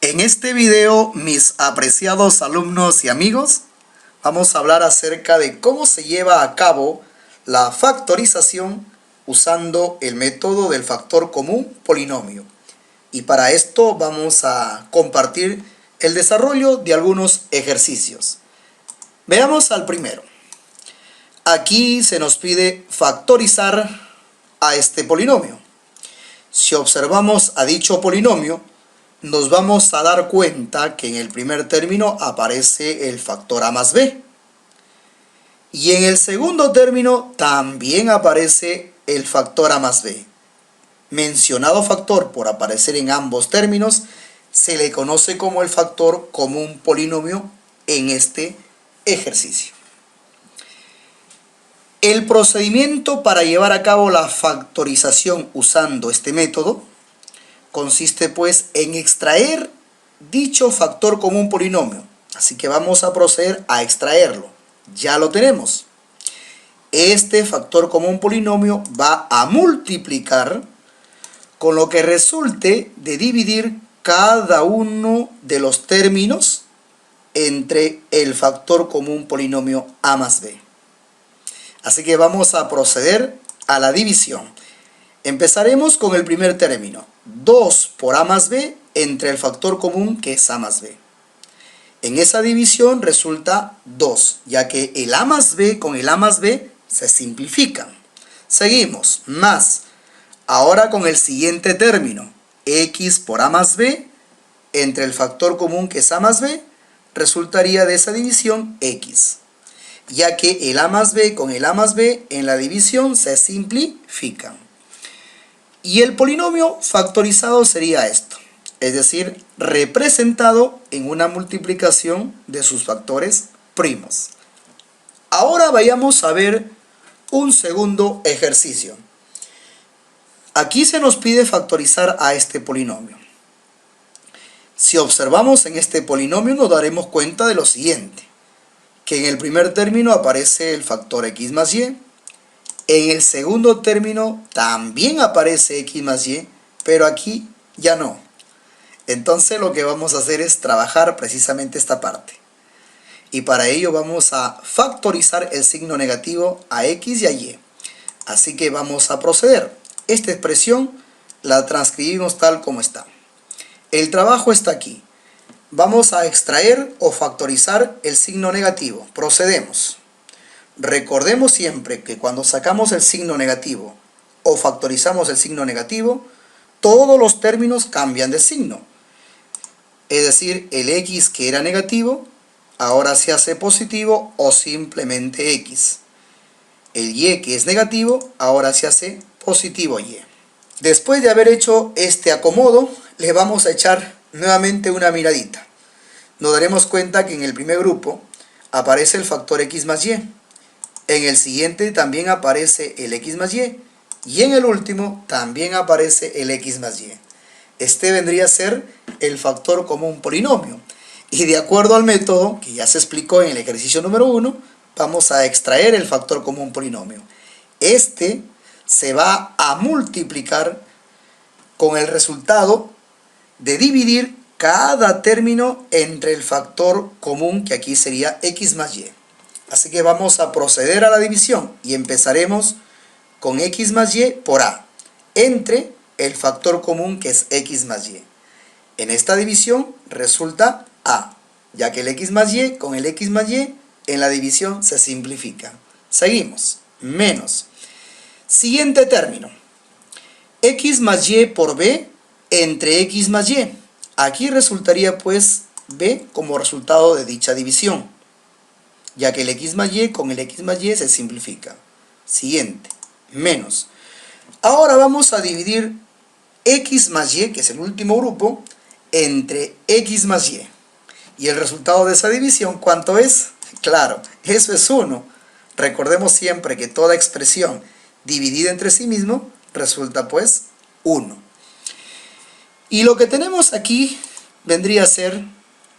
En este video, mis apreciados alumnos y amigos, vamos a hablar acerca de cómo se lleva a cabo la factorización usando el método del factor común polinomio. Y para esto vamos a compartir el desarrollo de algunos ejercicios. Veamos al primero. Aquí se nos pide factorizar a este polinomio. Si observamos a dicho polinomio, nos vamos a dar cuenta que en el primer término aparece el factor a más b. Y en el segundo término también aparece el factor a más b. Mencionado factor por aparecer en ambos términos se le conoce como el factor común polinomio en este ejercicio. El procedimiento para llevar a cabo la factorización usando este método consiste pues en extraer dicho factor común polinomio. Así que vamos a proceder a extraerlo. Ya lo tenemos. Este factor común polinomio va a multiplicar con lo que resulte de dividir cada uno de los términos entre el factor común polinomio a más b. Así que vamos a proceder a la división. Empezaremos con el primer término, 2 por a más b entre el factor común que es a más b. En esa división resulta 2, ya que el a más b con el a más b se simplifican. Seguimos, más, ahora con el siguiente término, x por a más b entre el factor común que es a más b, resultaría de esa división x, ya que el a más b con el a más b en la división se simplifican. Y el polinomio factorizado sería esto, es decir, representado en una multiplicación de sus factores primos. Ahora vayamos a ver un segundo ejercicio. Aquí se nos pide factorizar a este polinomio. Si observamos en este polinomio nos daremos cuenta de lo siguiente, que en el primer término aparece el factor x más y, en el segundo término también aparece x más y, pero aquí ya no. Entonces lo que vamos a hacer es trabajar precisamente esta parte. Y para ello vamos a factorizar el signo negativo a x y a y. Así que vamos a proceder. Esta expresión la transcribimos tal como está. El trabajo está aquí. Vamos a extraer o factorizar el signo negativo. Procedemos. Recordemos siempre que cuando sacamos el signo negativo o factorizamos el signo negativo, todos los términos cambian de signo. Es decir, el x que era negativo, ahora se hace positivo o simplemente x. El y que es negativo, ahora se hace positivo y. Después de haber hecho este acomodo, le vamos a echar nuevamente una miradita. Nos daremos cuenta que en el primer grupo aparece el factor x más y. En el siguiente también aparece el x más y. Y en el último también aparece el x más y. Este vendría a ser el factor común polinomio. Y de acuerdo al método que ya se explicó en el ejercicio número 1, vamos a extraer el factor común polinomio. Este se va a multiplicar con el resultado de dividir cada término entre el factor común, que aquí sería x más y. Así que vamos a proceder a la división y empezaremos con x más y por a, entre el factor común que es x más y. En esta división resulta a, ya que el x más y con el x más y en la división se simplifica. Seguimos, menos. Siguiente término, x más y por b entre x más y. Aquí resultaría pues b como resultado de dicha división, ya que el x más y con el x más y se simplifica. Siguiente, menos. Ahora vamos a dividir x más y, que es el último grupo, entre x más y. Y el resultado de esa división, ¿cuánto es? Claro, eso es 1. Recordemos siempre que toda expresión dividida entre sí mismo resulta pues 1. Y lo que tenemos aquí vendría a ser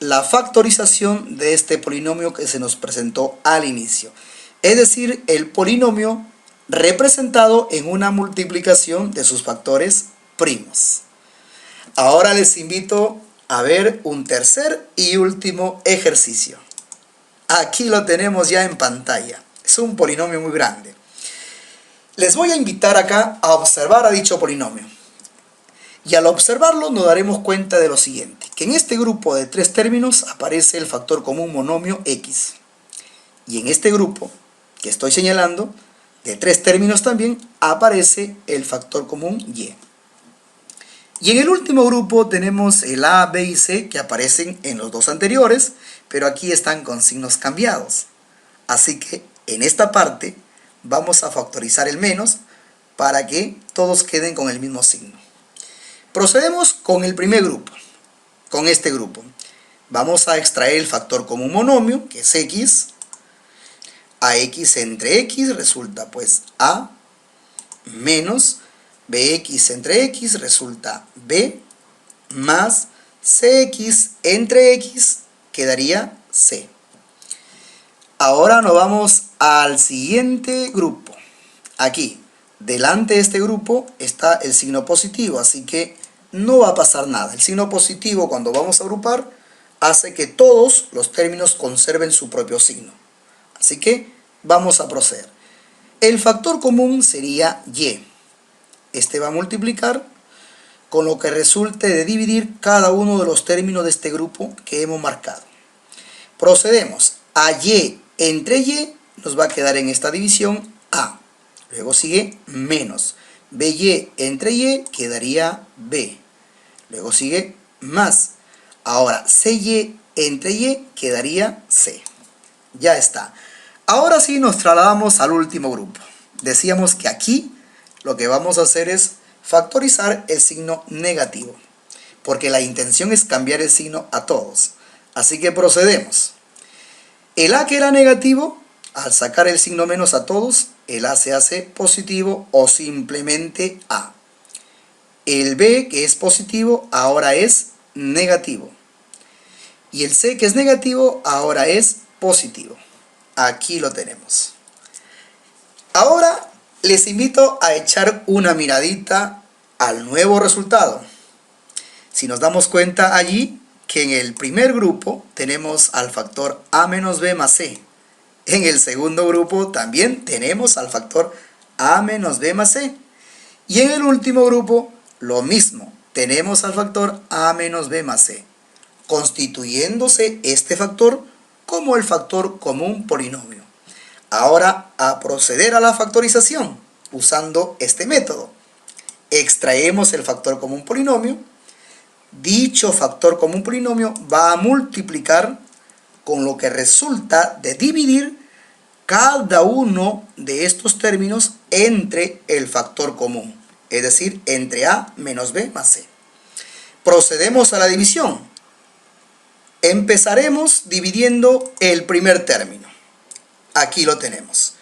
la factorización de este polinomio que se nos presentó al inicio. Es decir, el polinomio representado en una multiplicación de sus factores primos. Ahora les invito A ver, un tercer y último ejercicio. Aquí lo tenemos ya en pantalla. Es un polinomio muy grande. Les voy a invitar acá a observar a dicho polinomio. Y al observarlo nos daremos cuenta de lo siguiente, que en este grupo de tres términos aparece el factor común monomio x. Y en este grupo que estoy señalando, de tres términos también, aparece el factor común y. Y en el último grupo tenemos el a, b y c que aparecen en los dos anteriores, pero aquí están con signos cambiados. Así que en esta parte vamos a factorizar el menos para que todos queden con el mismo signo. Procedemos con el primer grupo, con este grupo. Vamos a extraer el factor común monomio, que es x. AX entre x resulta pues a menos bx entre x resulta b más cx entre x quedaría c. Ahora nos vamos al siguiente grupo. Aquí, delante de este grupo está el signo positivo, así que no va a pasar nada. El signo positivo, cuando vamos a agrupar, hace que todos los términos conserven su propio signo. Así que vamos a proceder. El factor común sería y. Este va a multiplicar con lo que resulte de dividir cada uno de los términos de este grupo que hemos marcado. Procedemos. A y entre y nos va a quedar en esta división a. Luego sigue menos. By entre y quedaría b. Luego sigue más. Ahora cy entre y quedaría c. Ya está. Ahora sí nos trasladamos al último grupo. Decíamos que aquí lo que vamos a hacer es factorizar el signo negativo, porque la intención es cambiar el signo a todos. Así que procedemos. El a que era negativo, al sacar el signo menos a todos, el a se hace positivo o simplemente a. El b que es positivo ahora es negativo. Y el c que es negativo ahora es positivo. Aquí lo tenemos. Ahora les invito a echar una miradita al nuevo resultado. Si nos damos cuenta allí que en el primer grupo tenemos al factor a menos b más c. En el segundo grupo también tenemos al factor a menos b más c. Y en el último grupo lo mismo, tenemos al factor a menos b más c, constituyéndose este factor como el factor común polinomio. Ahora a proceder a la factorización usando este método. Extraemos el factor común polinomio. Dicho factor común polinomio va a multiplicar con lo que resulta de dividir cada uno de estos términos entre el factor común, es decir, entre a menos b más c. Procedemos a la división. Empezaremos dividiendo el primer término. Aquí lo tenemos.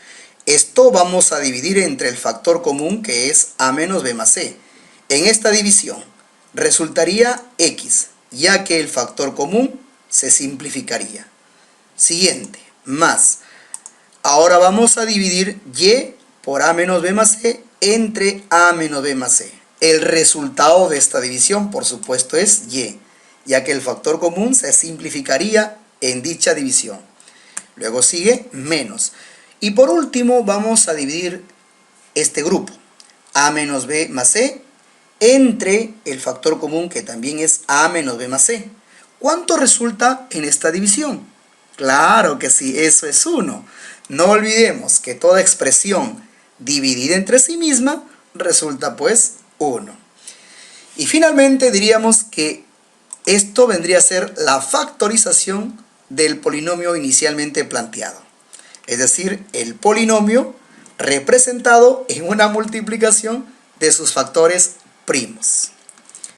Esto vamos a dividir entre el factor común que es a menos b más c. En esta división resultaría x, ya que el factor común se simplificaría. Siguiente, más. Ahora vamos a dividir y por a menos b más c entre a menos b más c. El resultado de esta división, por supuesto, es y, ya que el factor común se simplificaría en dicha división. Luego sigue menos. Y por último vamos a dividir este grupo, a menos b más c, entre el factor común que también es a menos b más c. ¿Cuánto resulta en esta división? Claro que sí, eso es 1. No olvidemos que toda expresión dividida entre sí misma resulta pues 1. Y finalmente diríamos que esto vendría a ser la factorización del polinomio inicialmente planteado. Es decir, el polinomio representado en una multiplicación de sus factores primos.